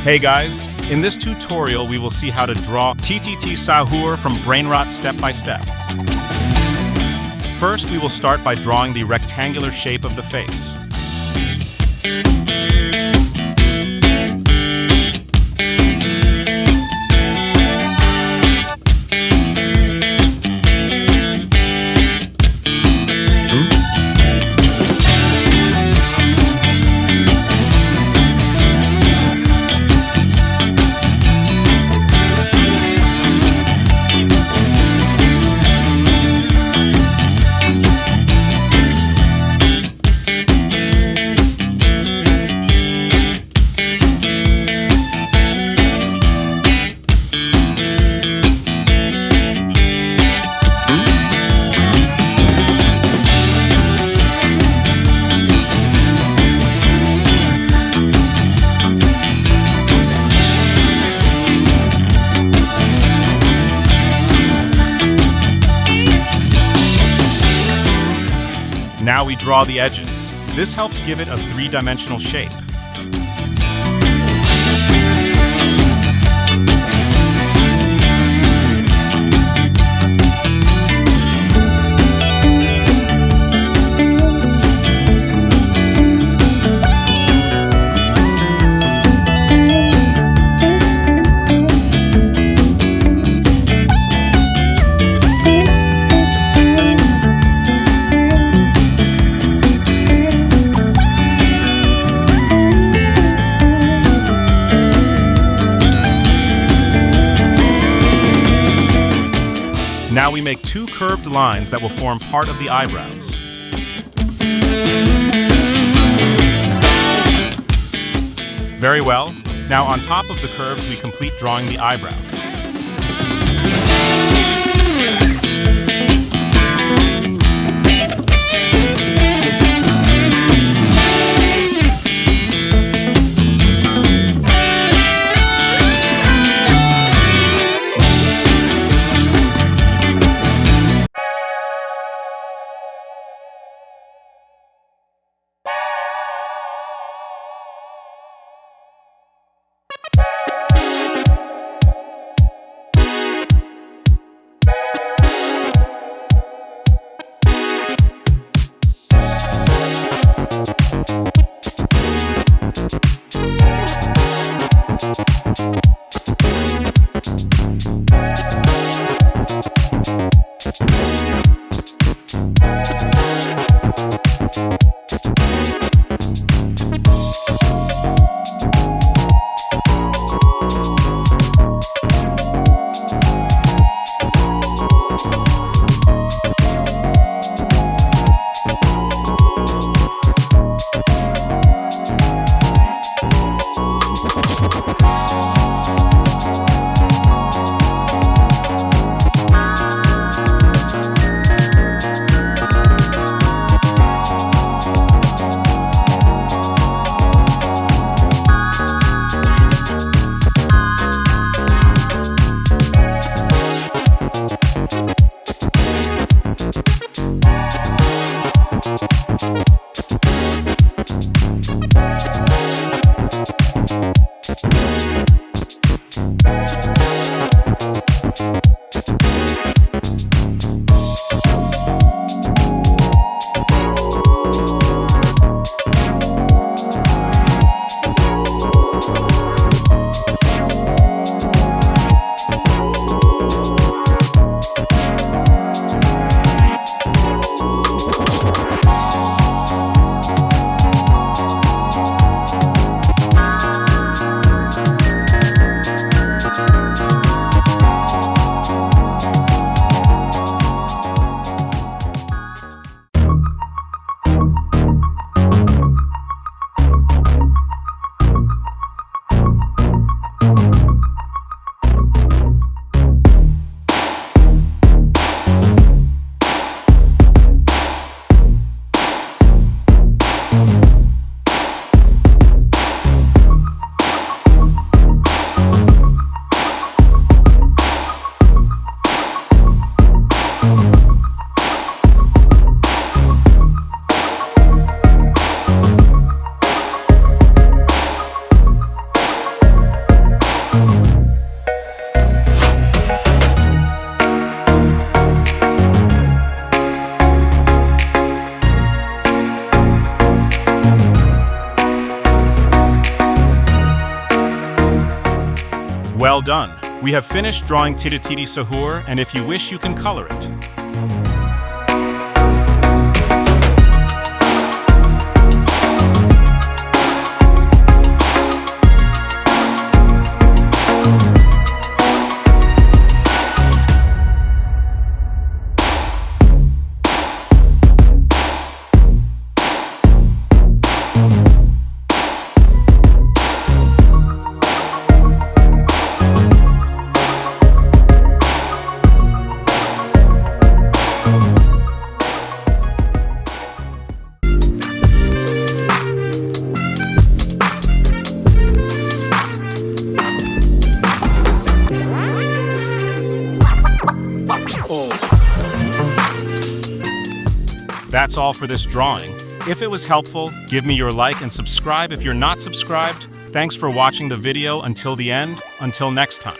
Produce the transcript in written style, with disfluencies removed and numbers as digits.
Hey guys, in this tutorial we will see how to draw Ti Ti Ti Sahur from Brainrot step by step. First, we will start by drawing the rectangular shape of the face. Now we draw the edges. This helps give it a three-dimensional shape. Now we make two curved lines that will form part of the eyebrows. Very well. Now on top of the curves we complete drawing the eyebrows. Well done! We have finished drawing Ti Ti Ti Sahur, and if you wish, you can color it. That's all for this drawing. If it was helpful, give me your like and subscribe if you're not subscribed. Thanks for watching the video until the end. Until next time.